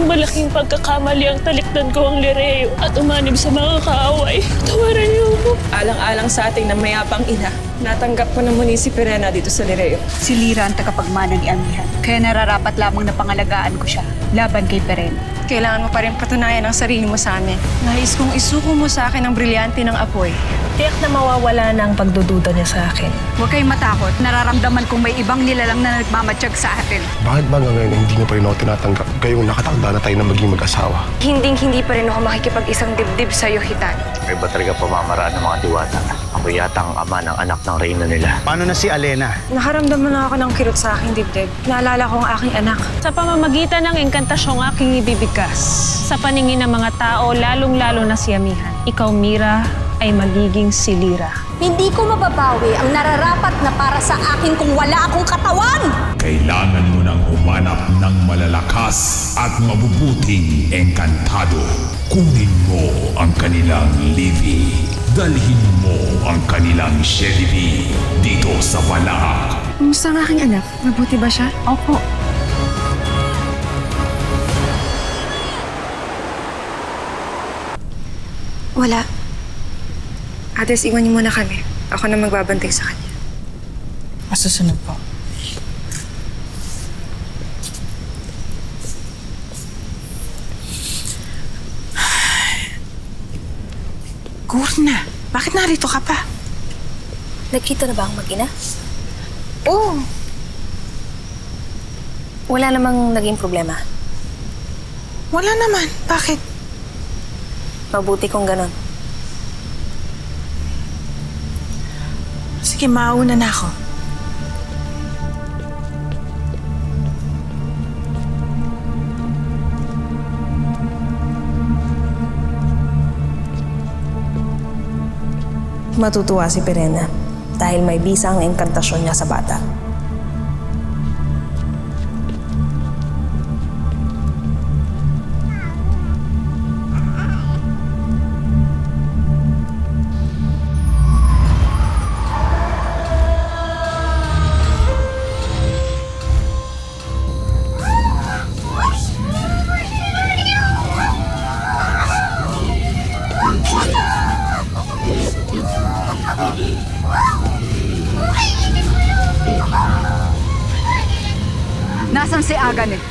malaking pagkakamali ang talikdan ko ang Lireo at umanib sa mga kaaway. Tawaran niyo ako. Alang-alang sa ating na mayapang ina, natanggap ko na muli si Pirena dito sa Lireo. Si Lira ang tagapagmana ni Amihan. Kaya nararapat lamang na pangalagaan ko siya laban kay Pirena. Kailangan mo pa rin patunayan ang sarili mo sa amin. Nais kong isuko mo sa akin ang brilyante ng apoy. Tiyak na mawawala na ang pagdududa niya sa akin. Huwag kayong matakot. Nararamdaman kong may ibang nilalang na nagmamatsyag sa atin. Bakit ba ngayon hindi niyo pa rin ako tinatanggap? Kayong nakatakda na tayo na maging mag-asawa. Hinding-hindi pa rin ako makikipag-isang dibdib sa'yo, Hitan. May ba talaga pamamaraan ng mga diwata? Ako yata ang ama ng anak ng reyna nila. Paano na si Alena? Nakaramdam na ako ng kirot sa aking dibdib. Naalala ko ang aking anak. Sa pamamagitan ng engkantasyong aking ibibigkas, sa paningin ng mga tao, lalong-lalo na si Amihan, ikaw, Mira, ay magiging si Lira. Hindi ko mababawi ang nararapat na para sa akin kung wala akong katawan! Kailangan mo nang humanap ng malalakas at mabubuting engkantado. Kunin mo ang kanilang Livy. Dalhin mo ang kanilang Shelivi dito sa Balaak. Kumusta ang aking anak? Mabuti ba siya? Opo. Wala. Ades, iwan niyo muna kami. Ako na magbabantay sa kanya. Masusunod po. Gurna, bakit narito ka pa? Nagkita na ba ang mag-ina? Oo. Wala namang naging problema. Wala naman. Bakit? Mabuti kung ganon. Sige, mauna na ako. Matutuwa si Pirena dahil may bisa ang engkantasyon niya sa bata. Nasaan si Agan eh?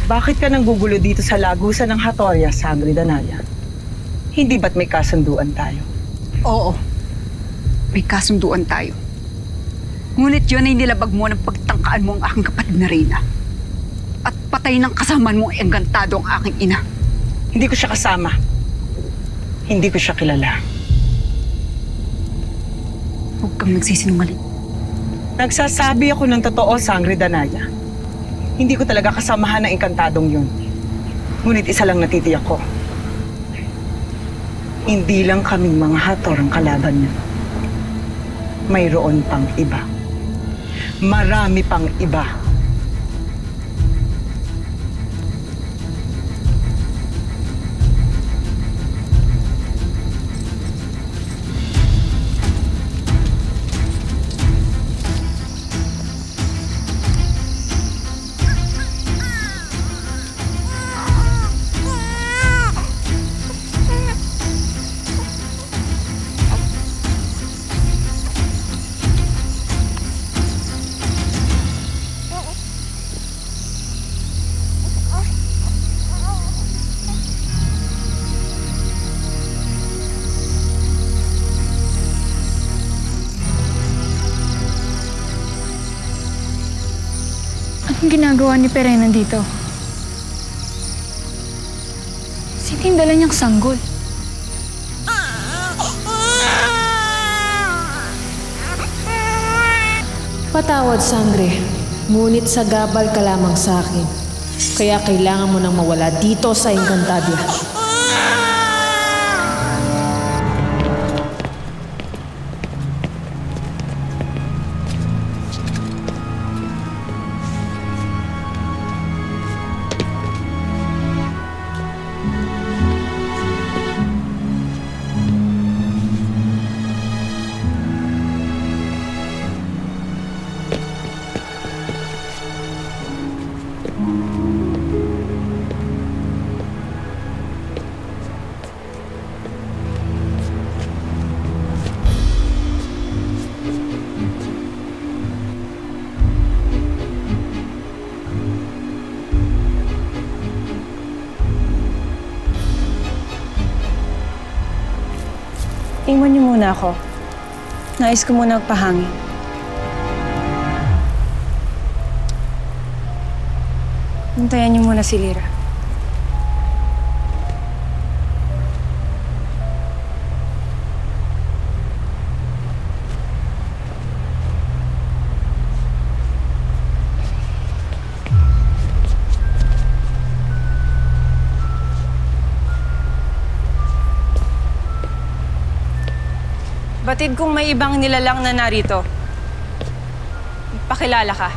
Bakit ka nanggugulo dito sa lagusan ng Hatoria, Sangre Danaya? Hindi ba't may kasunduan tayo? Oo. May kasunduan tayo. Ngunit yun ay nilabag mo ng pagtangkaan mo ang aking kapatid na Reyna. At patay ng kasamaan mo ang engkantado ang aking ina. Hindi ko siya kasama. Hindi ko siya kilala. Huwag kang nagsisinungaling. Nagsasabi ako ng totoo, Sangre Danaya. Hindi ko talaga kasamahan ng engkantadong yun. Ngunit isa lang natitiyak ko. Hindi lang kaming mga Hator ang kalaban niya. Mayroon pang iba. Marami pang iba. Anong ginagawa ni Pirena dito? Sino yung dala niyang sanggol? Patawad, Sangre. Ngunit sagabal ka lamang sa akin. Kaya kailangan mo nang mawala dito sa Encantadia. Iwan niyo muna ako. Nais ko muna magpahangin. Hintayan niyo muna si Lyra. Batid kung may ibang nilalang na narito. Pakilala ka.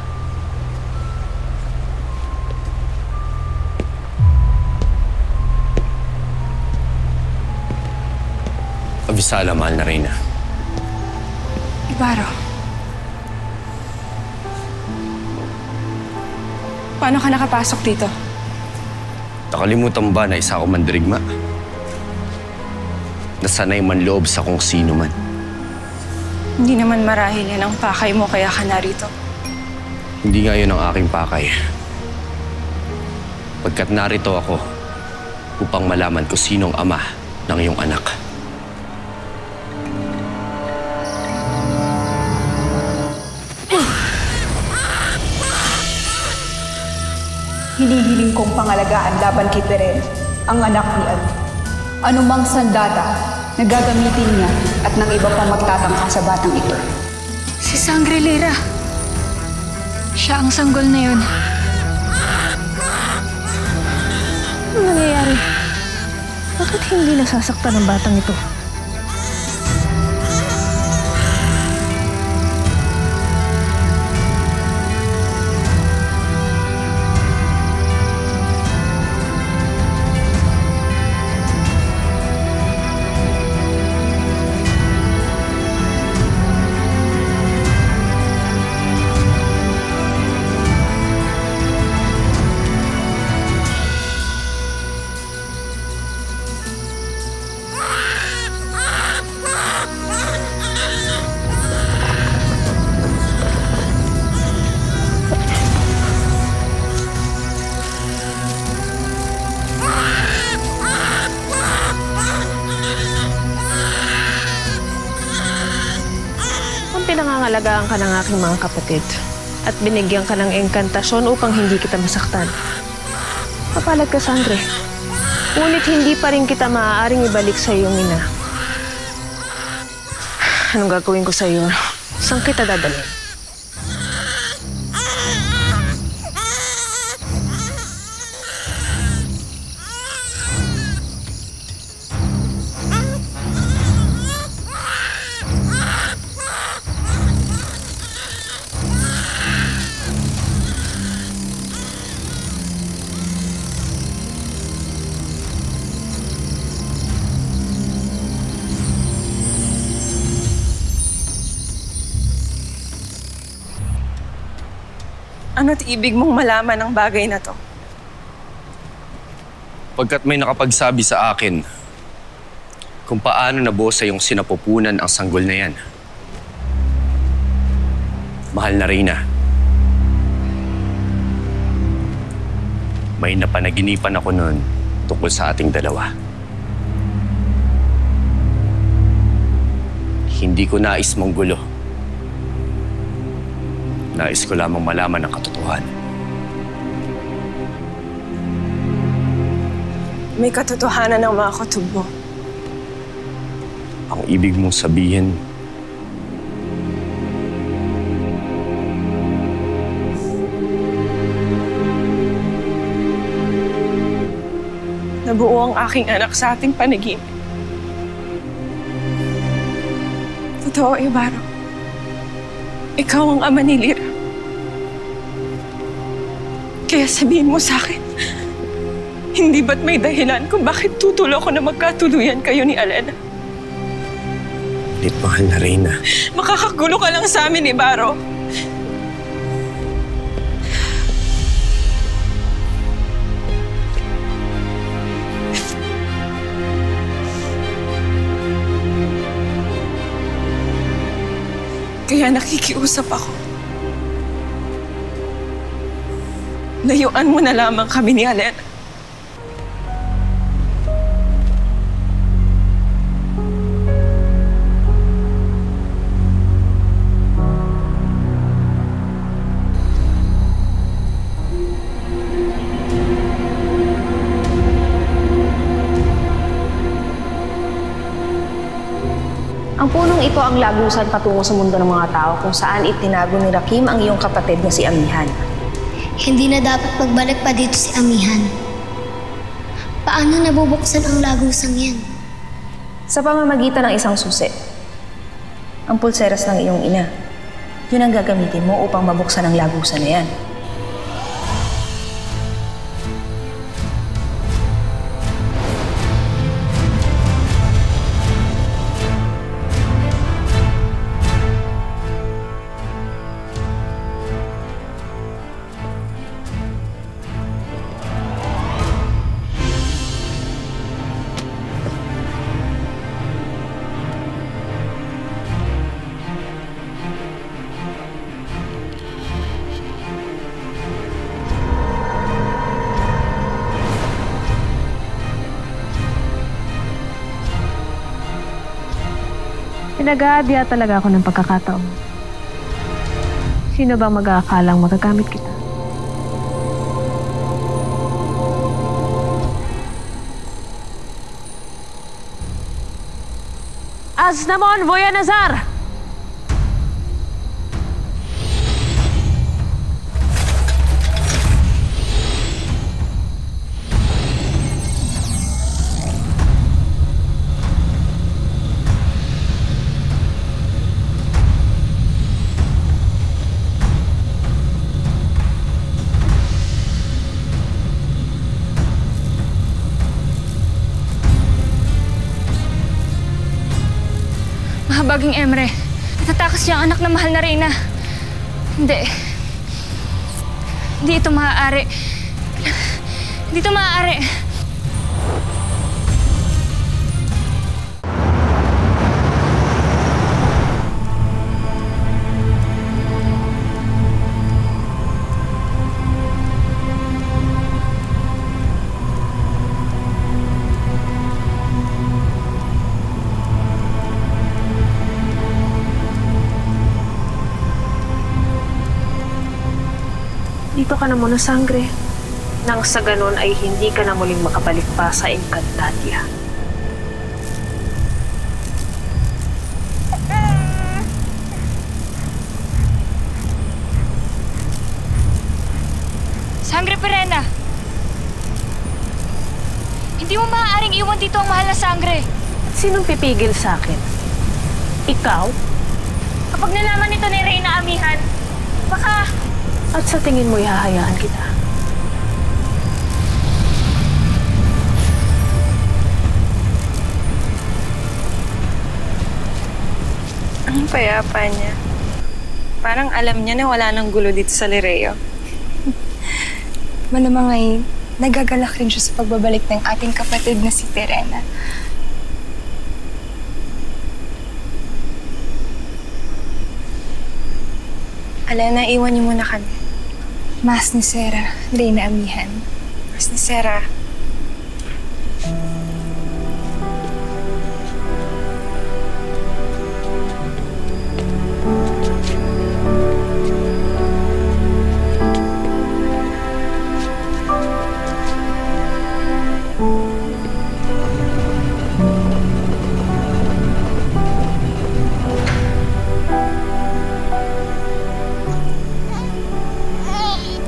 Abisala, mahal na Reyna. Ibarra. Paano ka nakapasok dito? Nakalimutan ba na isa ako mandirigma? Nasanay man loob sa kung sino man. Hindi naman marahil yan ang pakay mo kaya ka narito. Hindi nga yun ang aking pakay. Pagkat narito ako upang malaman ko sinong ama ng iyong anak. Hinihiling kong pangalagaan laban kay Peren, ang anak ni Al. Anumang sandata na gagamitin niya at ng iba pang magtatangka sa batang ito. Si Sangre Lyra. Siya ang sanggol na yun. Ano nangyayari? Bakit hindi nasasaktan ng batang ito? Pinangangalagaan ka ng aking mga kapatid at binigyan ka ng engkantasyon upang hindi kita masaktan. Mapalad ka, Sangre. Ngunit hindi pa rin kita maaaring ibalik sa iyong ina. Anong gagawin ko sa iyo? Saan kita dadalhin? Ano't ibig mong malaman ang bagay na to? Pagkat may nakapagsabi sa akin kung paano nabuo sa iyong sinapupunan ang sanggol na yan. Mahal na Reyna, may napanaginipan ako noon tungkol sa ating dalawa. Hindi ko nais mong gulo. Nais ko lamang malaman ang katotohanan. May katotohanan ng mga kutob mo. Ang ibig mong sabihin, nabuo ang aking anak sa ating panaginip. Totoo, Ibarra. Ikaw ang ama ni Lyra. Kaya sabihin mo sa akin, hindi ba't may dahilan kung bakit tutulo ko na magkatuluyan kayo ni Alena? Ngunit mahal na Reyna. Makakagulo ka lang sa amin, Ibarra. Kaya nakikiusap ako. Layuan mo na lamang kami ni Alena. namang ito ang lagusan patungo sa mundo ng mga tao kung saan itinago ni Rakim ang iyong kapatid na si Amihan. Hindi na dapat magbalik pa dito si Amihan. Paano nabubuksan ang lagusang yan? Sa pamamagitan ng isang susi. Ang pulseras ng iyong ina. Yun ang gagamitin mo upang mabuksan ang lagusan na yan. Pinag-aabya talaga ako ng pagkakataon. Sino bang mag-aakalang magagamit kita? Aznamon Voyanazar! Mahabaging Emre, natatakas niya ang anak na mahal na Reyna. Hindi. Hindi ito maaari. Hindi ito maaari. Dito ka na muna, Sangre. Nang sa ganon ay hindi ka na muling makabalik pa sa Encantadia. Sangre Perena! Hindi mo maaaring iwan dito ang mahal na Sangre. Sinong pipigil sa akin? Ikaw? Kapag nalaman nito ni Reyna Amihan, baka... At sa tingin mo, ihahayaan kita. Ang payapa niya. Parang alam niya na wala nang gulo dito sa Lireo. Malamang ay nagagalak rin siya sa pagbabalik ng ating kapatid na si Perena. Alena, iwan niyo muna kami. Mas ni Sarah, Reyna Amihan. Mas ni Sarah.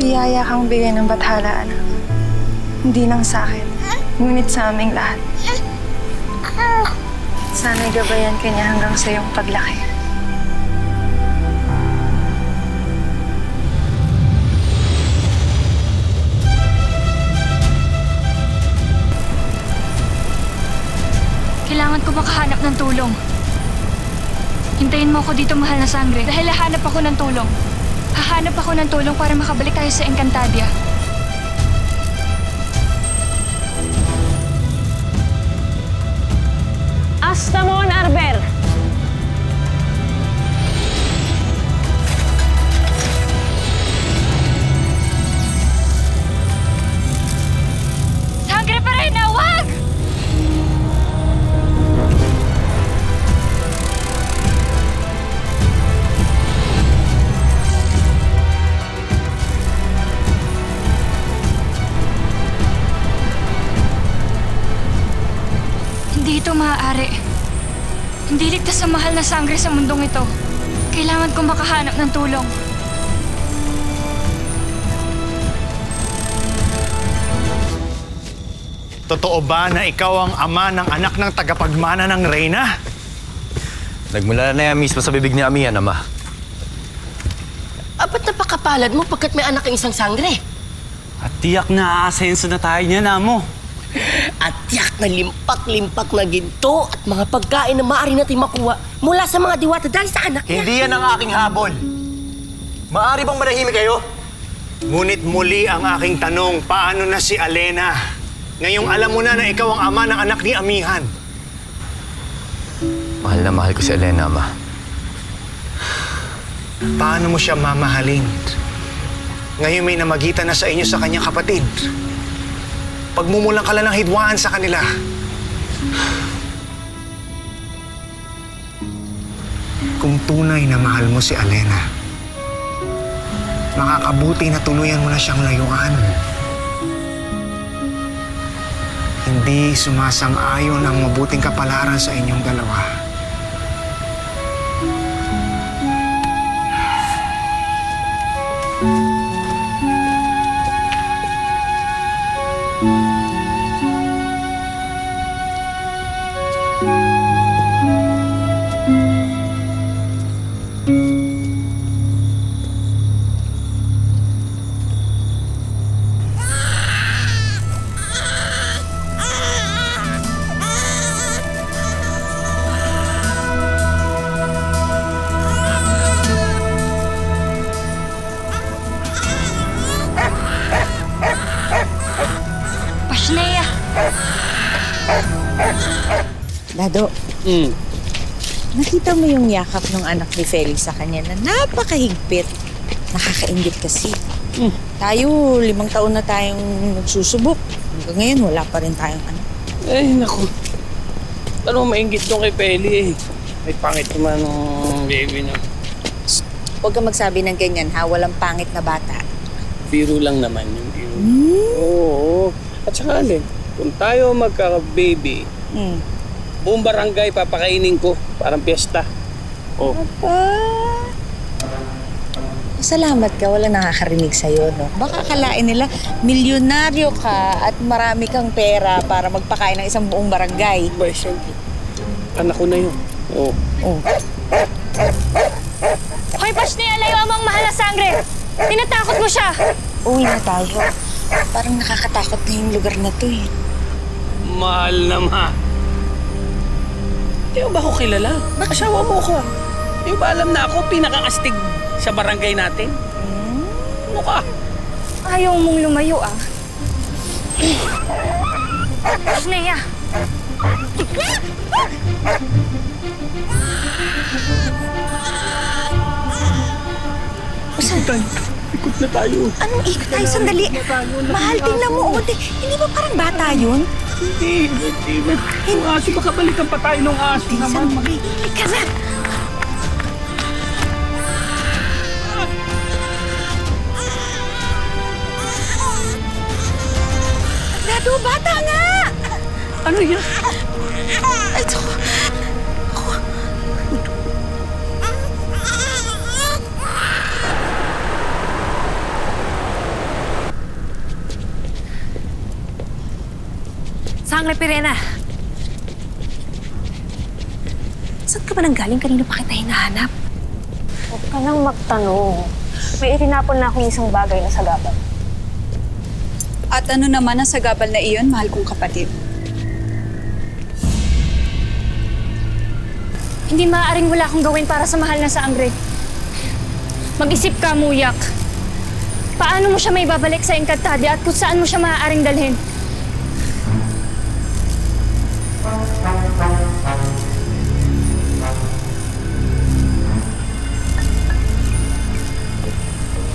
Biyaya kang bigay ng bathala, anak. Hindi lang sa akin, ngunit sa aming lahat. Sana'y gabayan ka niya hanggang sa iyong paglaki. Kailangan ko makahanap ng tulong. Hintayin mo ako dito, mahal na Sangre, dahil hahanap ako ng tulong. Hahanap ako ng tulong para makabalik tayo sa Encantadia. Astamon Arber! Sangre Perena, wag! Hindi ito maaari. Hindi ligtas sa mahal na sangre sa mundong ito. Kailangan kong makahanap ng tulong. Totoo ba na ikaw ang ama ng anak ng tagapagmana ng Reyna? Nagmula na yan mismo sa bibig ni Amihan, Ama. Ba't napakapalad mo pagkat may anak ang isang sangre? At tiyak na aasenso na tayo niyan, Amo. At tiyak na limpak-limpak na ginto at mga pagkain na maaari natin makuha mula sa mga diwata dahil sa anak niya. Hindi yan ang aking habol. Maaari bang manahimik kayo? Ngunit muli ang aking tanong, paano na si Alena? Ngayong alam mo na ikaw ang ama ng anak ni Amihan. Mahal na mahal ko si Alena, Ama. Paano mo siya mamahalin? Ngayon may namagitan na sa inyo sa kanyang kapatid. Pagmumulang ka lang ng hidwaan sa kanila. Kung tunay na mahal mo si Alena, makakabuti na tuluyan mo na siyang layuan. Hindi sumasang-ayon ang mabuting kapalaran sa inyong dalawa. Dado, nakita mo yung yakap ng anak ni Felix sa kanya na napakahigpit. Nakakaingit kasi. Tayo, 5 taon na tayong nagsusubok. Hanggang ngayon, wala pa rin tayong anak. Eh, naku. Ano maingit doon kay Peli eh. May pangit naman ng baby niya. Huwag kang magsabi ng ganyan ha, walang pangit na bata. Biro lang naman yung biro. Oo. At saka alin, kung tayo magka-baby, buong barangay papakainin ko. Parang piyesta. Oh. Salamat ka, wala nakakarinig sa'yo, no? Baka akalain nila, milyonaryo ka at marami kang pera para magpakain ng isang buong barangay. Ba, siyempre. Anak ko na yun. Oo. Hoy, Pashnea, layo amang mahal na sangre! Tinatakot mo siya! Uwi na tayo. Parang nakakatakot na yung lugar na to eh. Mahal na ma. Di ba ako kilala? Asawa mo ko. Di ba alam na ako pinaka-astig sa barangay natin? Ano ka? Ayaw mong lumayo ah. Pashnea! Saan? Ikot na tayo. Anong ikot tayo? Sandali. Mahal, tingnan mo. Hindi ba parang bata yun? Hindi. Yung aso, makabalikan pa tayo ng aso naman. Ika na. Dado, bata nga! Ano yan? Ito. Sangre Pirena. Saan ka ba nanggaling? Kanino pa kita hinahanap? Huwag ka nang magtanong. May itinapon na akong isang bagay na sagabal. At ano naman ang sagabal na iyon, mahal kong kapatid? Hindi maaaring wala akong gawin para sa mahal na sangre. Mag-isip ka, Muyak. Paano mo siya may babalik sa Encantadia at kung saan mo siya maaaring dalhin?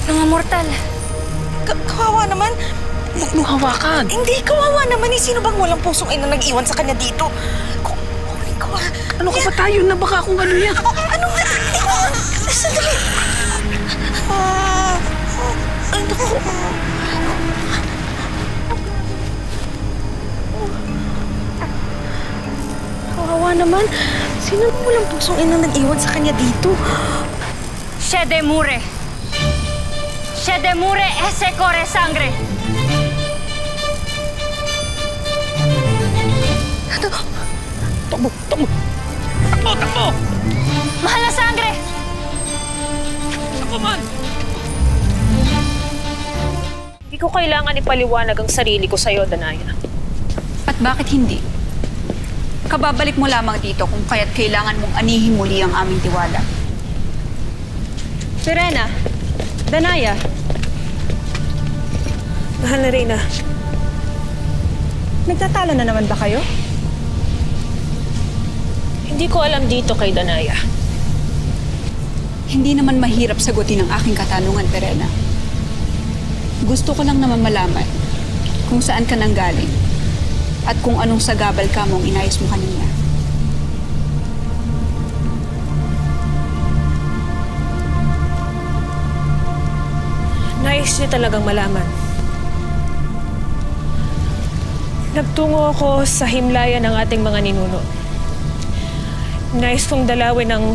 Mga mortal. Kawawa naman. Huwag mong hawakan. Hindi, kawawa naman. Sino bang walang pusong ina nag-iwan sa kanya dito? Ano ka ba tayo na baka kung ano yan? Ano nga? Sandali. Ay, naku. Kawawa naman. Sino mo walang pusong inang nag-iwan sa kanya dito? Shedemure! Shedemure ese corre sangre! Ano? Takbo! Takbo! Takbo! Takbo! Mahal na sangre! Takbo man! Hindi ko kailangan ipaliwanag ang sarili ko sa'yo, Danaya. At bakit hindi? Kababalik mo lamang dito kung kaya't kailangan mong anihin muli ang aming tiwala. Serena, Danaya. Mahal na Reyna. Nagtatalo na naman ba kayo? Hindi ko alam dito kay Danaya. Hindi naman mahirap sagutin ang aking katanungan, Terena. Gusto ko lang naman malaman kung saan ka nanggaling at kung anong sagabal ka mong inayos mo kanina. Nais niyo talagang malaman. Nagtungo ako sa himlayan ng ating mga ninuno. Nais kong dalawin ang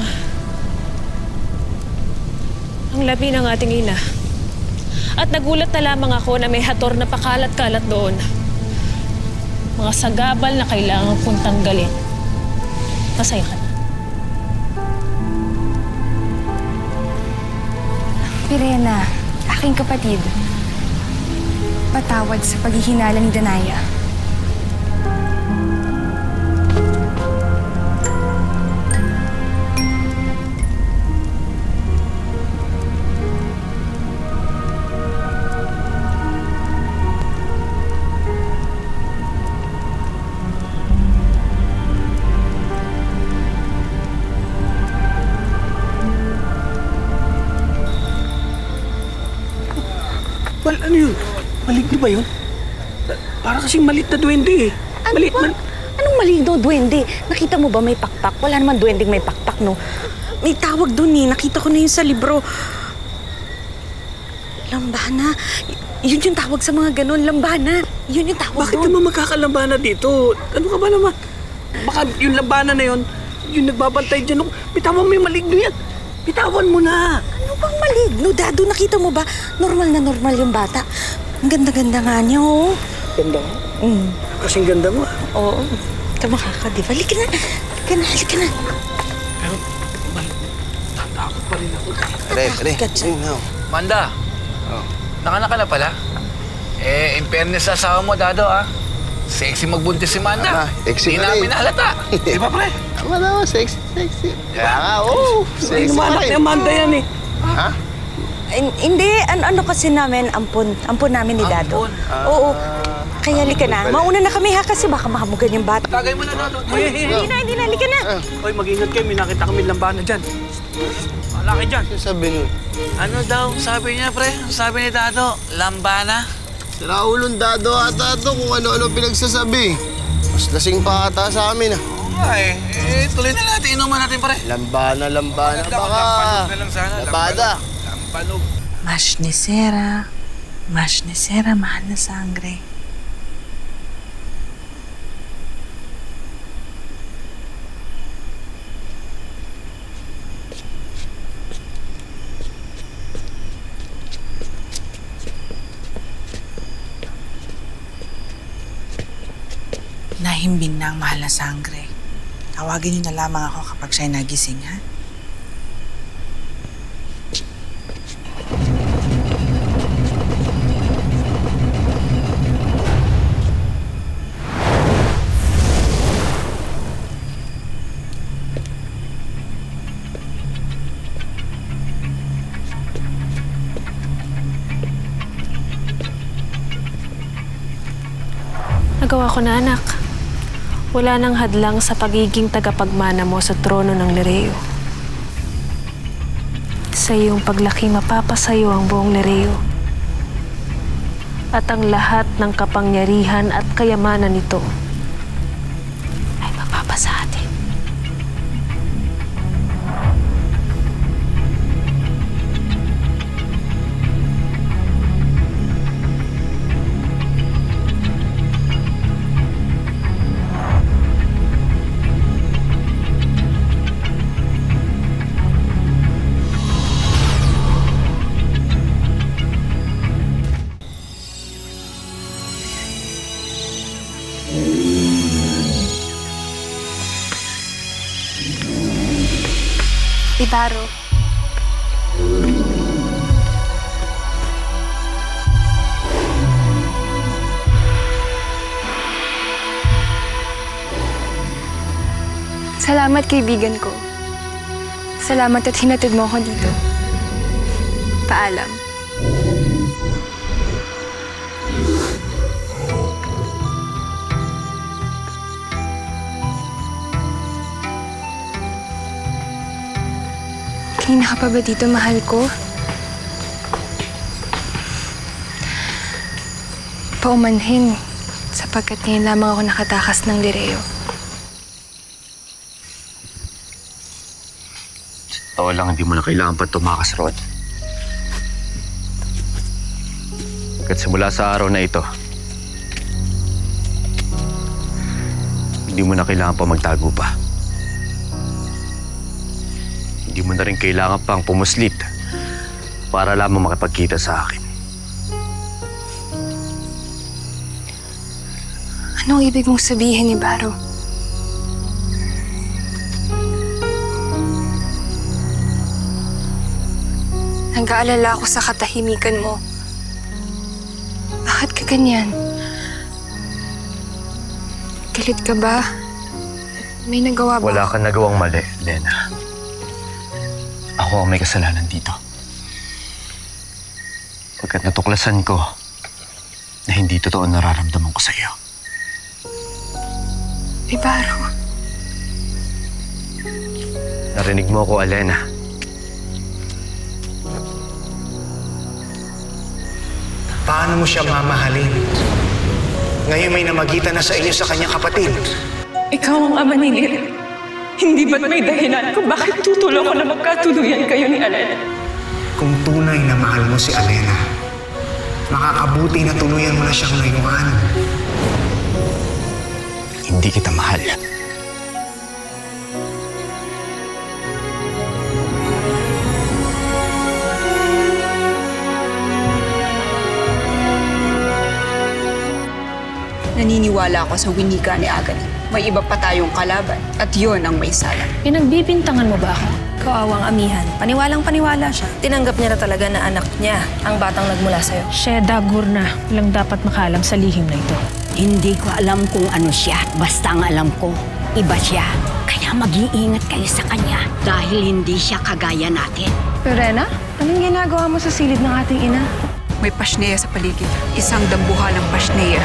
labi ng ating ina. At nagulat na lamang ako na may hator na pakalat-kalat doon. Mga sagabal na kailangan kong tanggalin. Masaya ka na. Pirena, aking kapatid. Patawad sa paghihinala ni Danaya. Ano yun? Maligno ba yun? Para kasing malit na duwende eh. Anong maligno, duwende? Nakita mo ba may pakpak? Wala naman duwendeng may pakpak, no? May tawag dun eh. Nakita ko na yun sa libro. Lambana. Yun yung tawag sa mga ganun. Lambana. Yun yung tawag Bakit naman magkakalambana dito? Ano ka ba naman? Baka yung lambana na yun, yung nagbabantay dyan. Bitawan mo yung maligno yan. Bitawan mo na. Ano bang maligno, Dado? Nakita mo ba? Normal na normal yung bata. Ang ganda-ganda nga niya, oh. Ganda mo? Kasing ganda mo. Oo. Kamakaka, di ba? Halika na. Halika na, halika na. Pero, tatakot pa rin ako. Manda, naka na pala. In fairness sa asawa mo, Dado, ah. Sexy magbuntis si Manda. Hindi namin halata. Di ba, pre? Tama na, sexy. Kaya nga, sexy pa rin. Ni Amanda yan eh. Ha? Hindi, ano kasi namin, ampon namin ni Dado. Oo. Kaya halika na. Mauna na kami ha kasi baka mahamugan yung bata. Tagay mo na, Dado. Hindi na, halika na. Oy, mag-ingat kayo. May nakita kami lambana dyan. Malaki dyan. Ano sabi nun? Ano daw sabi niya, pre? Sabi ni Dado, lambana. Sira ulong Dado ata ito kung ano-ano pinagsasabi. Mas lasing pa ata sa amin ah. Ay, tuloy na natin. Inuman natin, pre. Lambana. Baka. Lampanog na lang sana. Labada. Lampanog. Mas nesera, mahal na sangre. Nahimbing na ang mahal na sangre. Tawagin niyo na lamang ako kapag siya'y nagising, ha? Nagawa ko na, anak. Wala nang hadlang sa pagiging tagapagmana mo sa trono ng Lireo. Sa iyong paglaki, mapapasayo ang buong Lireo. At ang lahat ng kapangyarihan at kayamanan nito ay mapapasa atin. Baro. Salamat, kaibigan ko. Salamat at hinatid mo ako dito. Paalam. Kanina ka pa ba dito, mahal ko? Paumanhin, sapagkat ngayon lamang ako nakatakas ng Lireo. Totoo lang, hindi mo na kailangan pa tumakas roon. Pagkat simula sa araw na ito, hindi mo na kailangan pa magtago pa. Hindi mo na rin kailangan pang pumuslit para lamang makipagkita sa akin. Anong ibig mong sabihin ni Baro? Nag-aalala ako sa katahimikan mo. Bakit ka ganyan? Galit ka ba? May nagawa ba? Wala kang nagawang mali, Lena. Ako ang may kasalanan dito. Pagkat natuklasan ko na hindi totoo nararamdaman ko sa iyo. Baro. Narinig mo ko, Alena. Paano mo siya mamahalin? Ngayon may namagitan na sa inyo sa kanyang kapatid. Ikaw ang ama ni Lireo. Hindi ba't may dahilan kung bakit tutulong ko na magkatuluyan kayo ni Alena? Kung tunay na mahal mo si Alena, makakabuti na tuluyan mo na siyang layuan. Hindi kita mahal. Naniniwala ako sa winika ni Agani. May iba pa tayong kalaban at yon ang may sala. Pinagbibintangan mo ba ako? Kaawang amihan. Paniwalang-paniwala siya. Tinanggap niya na talaga na anak niya ang batang nagmula sa'yo. Sheda, Gurna. Walang dapat makaalam sa lihim na ito. Hindi ko alam kung ano siya. Basta ang alam ko, iba siya. Kaya mag-iingat kayo sa kanya dahil hindi siya kagaya natin. Lorena, anong ginagawa mo sa silid ng ating ina? May pasneya sa paligid. Isang dambuhalang pasneya.